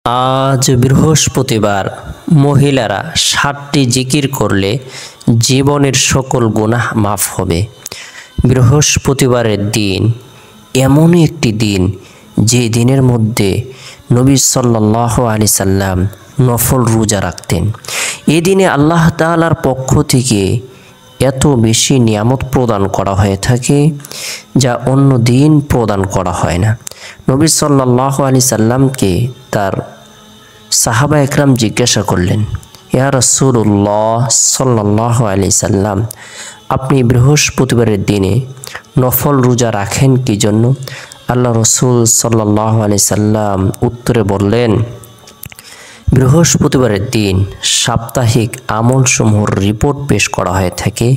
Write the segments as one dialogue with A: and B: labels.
A: আজ বৃহস্পতিবার মহিলারা 7টি জিকির করলে জীবনের সকল গুনাহ মাফ হবে। বৃহস্পতিবারের দিন এমন একটি দিন যে দিনের মধ্যে নবী সাল্লাল্লাহু আলাইহি সাল্লাম নফল রোজা রাখতেন। এই দিনে আল্লাহ তাআলার পক্ষ থেকে এত বেশি নিয়ামত প্রদান করা হয়ে থাকে যা অন্য দিন প্রদান করা হয় না। নবী সাল্লাল্লাহু আলাইহি সাল্লামকে তার সাহাবা একরাম জিজ্ঞাসা করলেন, ইয়া রাসূলুল্লাহ সাল্লাল্লাহু আলাইহি সাল্লাম, আপনি বৃহস্পতিবারের দিনে নফল রোজা রাখেন কি জন্য? আল্লাহ রসুল সাল্লাল্লাহু আলাইহি সাল্লাম উত্তরে বললেন, বৃহস্পতিবারের দিন সাপ্তাহিক আমলসমূহের রিপোর্ট পেশ করা হয়ে থাকে।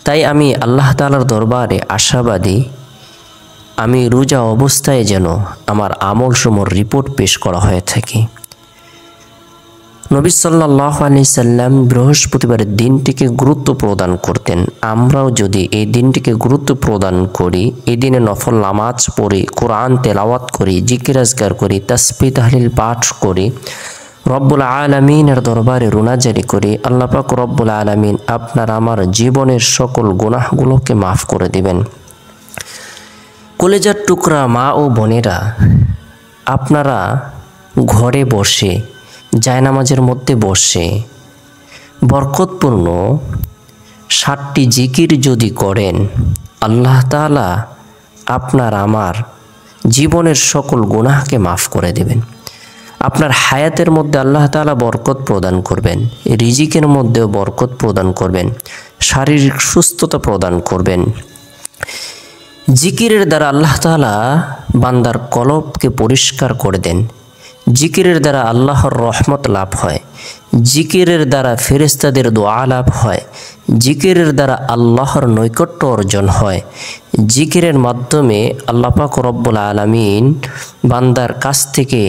A: তাই আমি আল্লাহ তাআলার দরবারে আশাবাদী আমি রোজা অবস্থায় যেন আমার আমলসমূহের রিপোর্ট পেশ করা হয়ে থাকে। নবী সাল্লাল্লাহু আলাইহি সাল্লাম বৃহস্পতিবারের দিনটিকে গুরুত্ব প্রদান করতেন। আমরাও যদি এই দিনটিকে গুরুত্ব প্রদান করি, এই দিনে নফল নামাজ পড়ি, কোরআন তেলাওয়াত করি, জিকির আজকার করি, তাসবিহ তাহলিল পাঠ করি, রব্বুল আলামিনের দরবারে রুনাজারি করি, আল্লাহ পাক রব্বুল আলামিন আপনার আমার জীবনের সকল গুনাহগুলোকে মাফ করে দিবেন। কলেজার টুকরা মা ও বোনেরা, আপনারা ঘরে বসে জায়নামাজের মধ্যে বসে বরকতপূর্ণ 7টি জিকির যদি করেন, আল্লাহ তাআলা আপনার আমার জীবনের সকল গুনাহকে মাফ করে দেবেন। আপনার হায়াতের মধ্যে আল্লাহ তাআলা বরকত প্রদান করবেন, রিজিকের মধ্যেও বরকত প্রদান করবেন, শারীরিক সুস্থতা প্রদান করবেন। জিকিরের দ্বারা আল্লাহ তাআলা বান্দার কলবকে পরিষ্কার করে দেন। জিকিরের দ্বারা আল্লাহর রহমত লাভ হয়। জিকিরের দ্বারা ফেরেশতাদের দোয়া লাভ হয়। জিকিরের দ্বারা আল্লাহর নৈকট্য অর্জন হয়। জিকিরের মাধ্যমে আল্লাহ পাক রব্বুল আলামিন বান্দার কাছ থেকে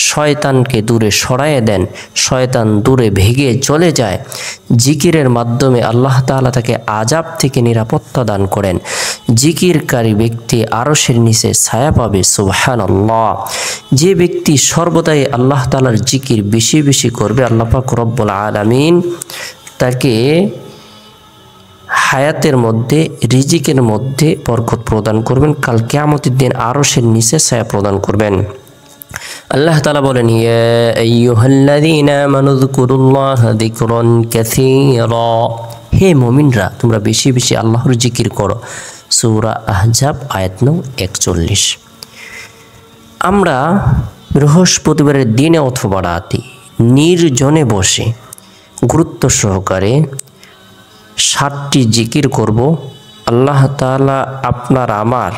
A: শয়তানকে দূরে সরায়ে দেন, শয়তান দূরে ভেগে চলে যায়। জিকিরের মাধ্যমে আল্লাহ তাআলা তাকে আযাব থেকে নিরাপত্তা দান করেন। জিকিরকারী ব্যক্তি আরশের নিচে ছায়া পাবে। সুবহানাল্লাহ। যে ব্যক্তি সর্বদাই আল্লাহ তাআলার জিকির বেশি বেশি করবে, আল্লাহ পাক রব্বুল আলামিন তাকে হায়াতের মধ্যে রিজিকের মধ্যে বরকত প্রদান করবেন। কাল কিয়ামতের দিন আরশের নিচে ছায়া প্রদান করবেন। আল্লাহ তাআলা বলেন, ইয়া আইয়ুহাল্লাযীনা আমানু যকুরুল্লাহা যিকরান কাসীরা, হে মুমিনরা তোমরা বেশি বেশি আল্লাহর জিকির করো। সূরা আহজাব আয়াত নং 41। আমরা বৃহস্পতিবারের দিনে অথবা রাতে নির্জনে বসে গুরুত্ব সহকারে 7টি জিকির করব। আল্লাহ তাআলা আপনার আমার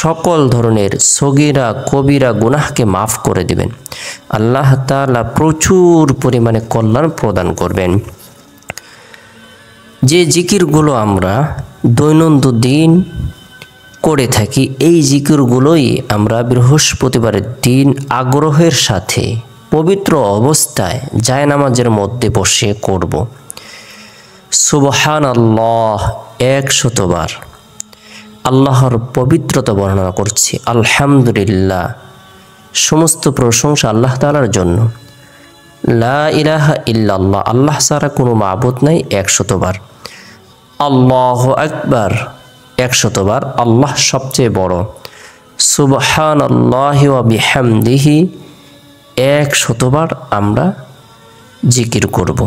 A: সকল ধরনের সগীরা কবিরা গুনাহকে মাফ করে দিবেন। আল্লাহ তাআলা প্রচুর পরিমাণে কল্যাণ প্রদান করবেন। যে জিকিরগুলো আমরা দৈনন্দিন করে থাকি, এই জিকিরগুলোই আমরা বৃহস্পতিবারের দিন আগ্রহের সাথে পবিত্র অবস্থায় জায়নামাজের মধ্যে বসে করব। সুবহানাল্লাহ 100 বার আল্লাহর পবিত্রতা বর্ণনা করছি। আলহামদুলিল্লাহ, সমস্ত প্রশংসা আল্লাহ তাআলার জন্য। লা ইলাহা ইল্লাল্লাহ, আল্লাহ ছাড়া কোনো মাবুদ নাই 100 বার। আল্লাহু আকবার 100 বার, আল্লাহ সবচেয়ে বড়। সুবহানাল্লাহি ওয়া বিহামদিহি 100 বার আমরা জিকির করব।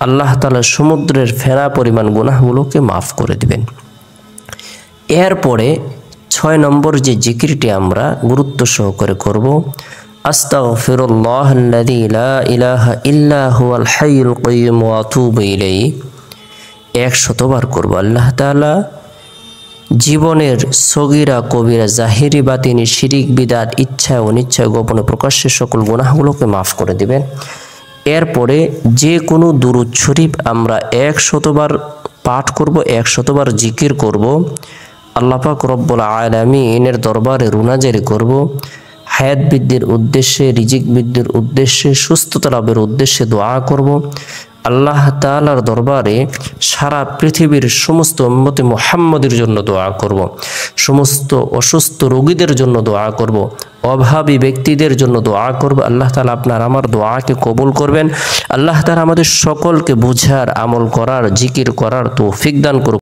A: আল্লাহ তাআলা সমুদ্রের ফেনা পরিমাণ গুনাহগুলোকে মাফ করে দিবেন। এরপরে 6 নম্বর যে জিকিরটি আমরা গুরুত্ব সহকারে করব, আস্তাগফিরুল্লাহাল্লাযী লা ইলাহা ইল্লা হুয়াল হাইয়ুল কাইয়্যুম ওয়া আতুবু ইলাইহি 100 বার করব। আল্লাহ তাআলা জীবনের সগীরা কবিরা জাহিরি বাতিনি শিরিক বিদআত ইচ্ছা অনিচ্ছা গোপনে প্রকাশ্যে সকল গুনাহগুলোকে মাফ করে দিবেন। এরপরে যে কোনো দুরূদ শরীফ আমরা 100 বার পাঠ করব, 100 বার জিকির করব। আল্লাহ পাক রব্বুল আলামিনের দরবারে রুনাজারি করব। হায়াত বৃদ্ধির উদ্দেশ্যে, রিজিক বৃদ্ধির উদ্দেশ্যে, সুস্থতা লাভের উদ্দেশ্যে দোয়া করব। আল্লাহ তাআলার দরবারে সারা পৃথিবীর সমস্ত উম্মতে মুহাম্মদের জন্য দোয়া করব। সমস্ত অসুস্থ রোগীদের জন্য দোয়া করব। অভাবী ব্যক্তিদের জন্য দোয়া করব। আল্লাহ তাআলা আপনার আমার দোয়াকে কবুল করবেন। আল্লাহ তাআলা আমাদের সকলকে বুঝার, আমল করার, জিকির করার তৌফিক দান করুন।